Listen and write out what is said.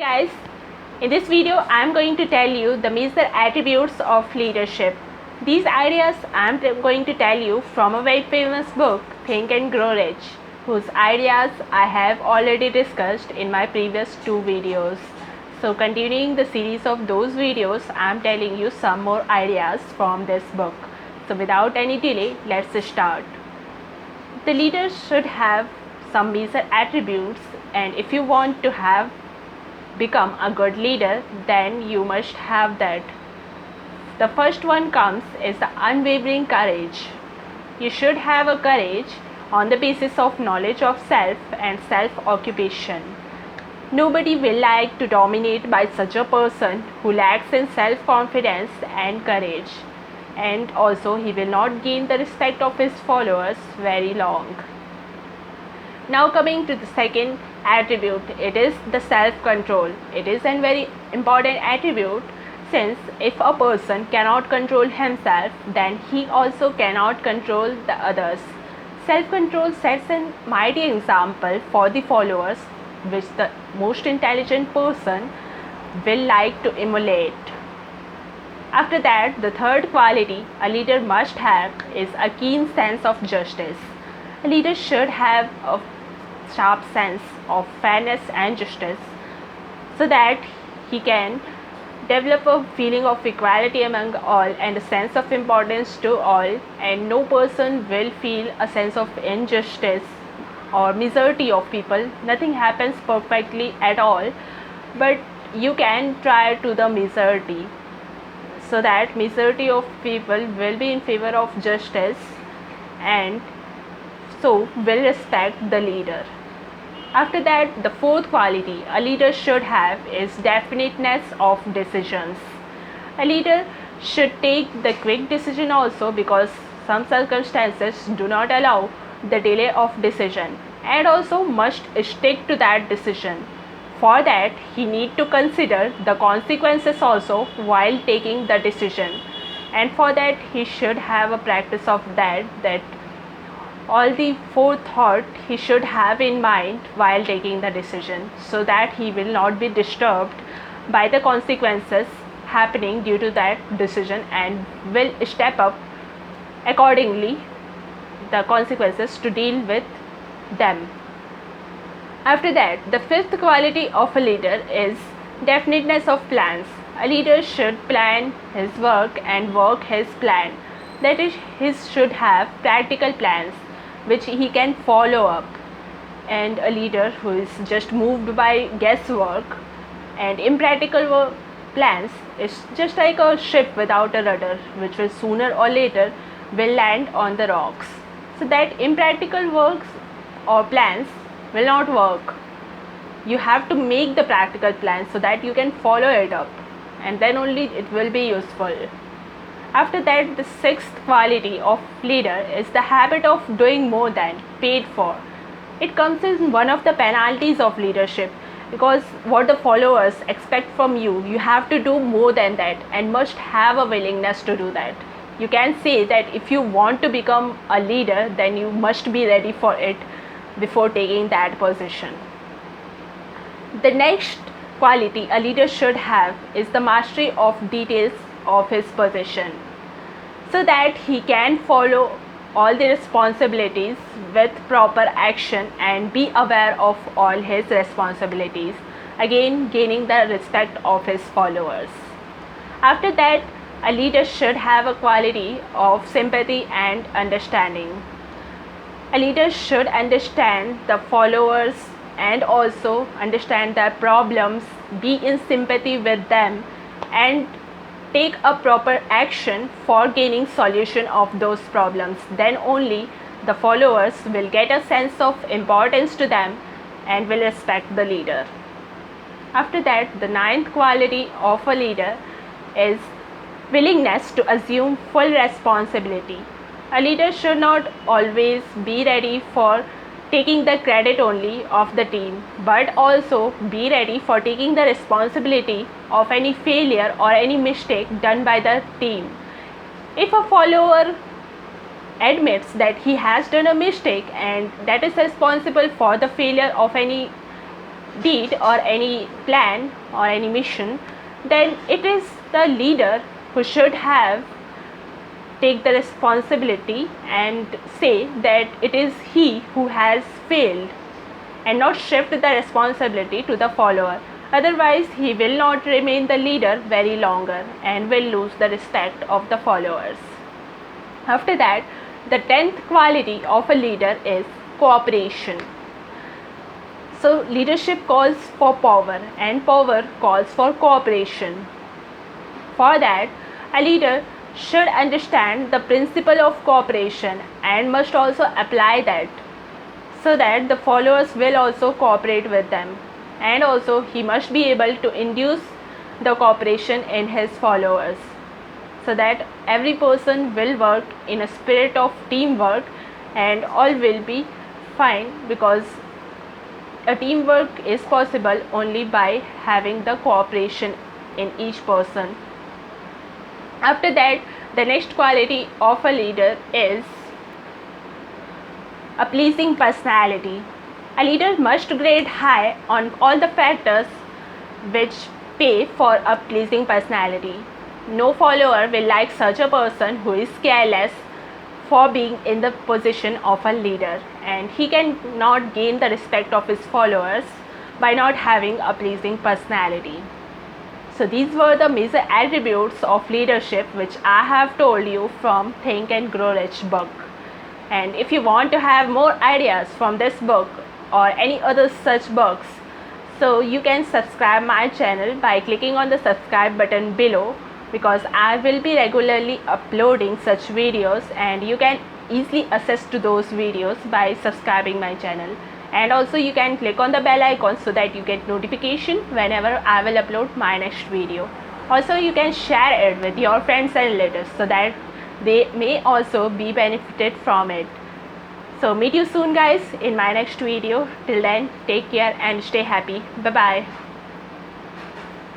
Guys, in this video I am going to tell you the major attributes of leadership. These ideas I am going to tell you from a very famous book, Think and Grow Rich, whose ideas I have already discussed in my previous two videos. So continuing the series of those videos, I am telling you some more ideas from this book. So without any delay, let's start. The leader should have some major attributes, and if you want to become a good leader, then you must have that. The first one comes is the unwavering courage. You should have a courage on the basis of knowledge of self and self-occupation. Nobody will like to dominate by such a person who lacks in self-confidence and courage, and also he will not gain the respect of his followers very long. Now coming to the second attribute, it is the self-control. It is a very important attribute, since if a person cannot control himself, then he also cannot control the others. Self-control sets a mighty example for the followers, which the most intelligent person will like to emulate. After that, the third quality a leader must have is a keen sense of justice. A leader should have a sharp sense of fairness and justice, so that he can develop a feeling of equality among all and a sense of importance to all, and no person will feel a sense of injustice or misery of people. Nothing happens perfectly at all, but you can try to the misery, so that majority of people will be in favor of justice and so will respect the leader. After that, the fourth quality a leader should have is definiteness of decisions. A leader should take the quick decision also, because some circumstances do not allow the delay of decision, and also must stick to that decision. For that, he need to consider the consequences also while taking the decision, and for that he should have a practice of that all the forethought he should have in mind while taking the decision, so that he will not be disturbed by the consequences happening due to that decision, and will step up accordingly the consequences to deal with them. After that, the fifth quality of a leader is definiteness of plans. A leader should plan his work and work his plan. That is, he should have practical plans which he can follow up. And a leader who is just moved by guesswork and impractical plans is just like a ship without a rudder, which will sooner or later will land on the rocks. So that impractical works or plans will not work. You have to make the practical plan so that you can follow it up, and then only it will be useful. After that, the sixth quality of leader is the habit of doing more than paid for. It comes in one of the penalties of leadership, because what the followers expect from you, you have to do more than that and must have a willingness to do that. You can say that if you want to become a leader, then you must be ready for it before taking that position. The next quality a leader should have is the mastery of details of his position, so that he can follow all the responsibilities with proper action and be aware of all his responsibilities, again gaining the respect of his followers. After that, a leader should have a quality of sympathy and understanding. A leader should understand the followers and also understand their problems, be in sympathy with them, and take a proper action for gaining solution of those problems. Then only the followers will get a sense of importance to them and will respect the leader. After that, the ninth quality of a leader is willingness to assume full responsibility. A leader should not always be ready for taking the credit only of the team, but also be ready for taking the responsibility of any failure or any mistake done by the team. If a follower admits that he has done a mistake and that is responsible for the failure of any deed or any plan or any mission, then it is the leader who should have take the responsibility and say that it is he who has failed, and not shift the responsibility to the follower. Otherwise, he will not remain the leader very longer and will lose the respect of the followers. After that, the 10th quality of a leader is cooperation. So, leadership calls for power and power calls for cooperation. For that, a leader should understand the principle of cooperation and must also apply that, so that the followers will also cooperate with them, and also he must be able to induce the cooperation in his followers, so that every person will work in a spirit of teamwork and all will be fine, because a teamwork is possible only by having the cooperation in each person. After that, the next quality of a leader is a pleasing personality. A leader must grade high on all the factors which pay for a pleasing personality. No follower will like such a person who is careless for being in the position of a leader, and he cannot gain the respect of his followers by not having a pleasing personality. So these were the major attributes of leadership which I have told you from Think and Grow Rich book. And if you want to have more ideas from this book or any other such books, so you can subscribe my channel by clicking on the subscribe button below, because I will be regularly uploading such videos and you can easily access to those videos by subscribing my channel. And also you can click on the bell icon so that you get notification whenever I will upload my next video. Also you can share it with your friends and relatives so that they may also be benefited from it. So meet you soon guys in my next video. Till then, take care and stay happy. Bye bye.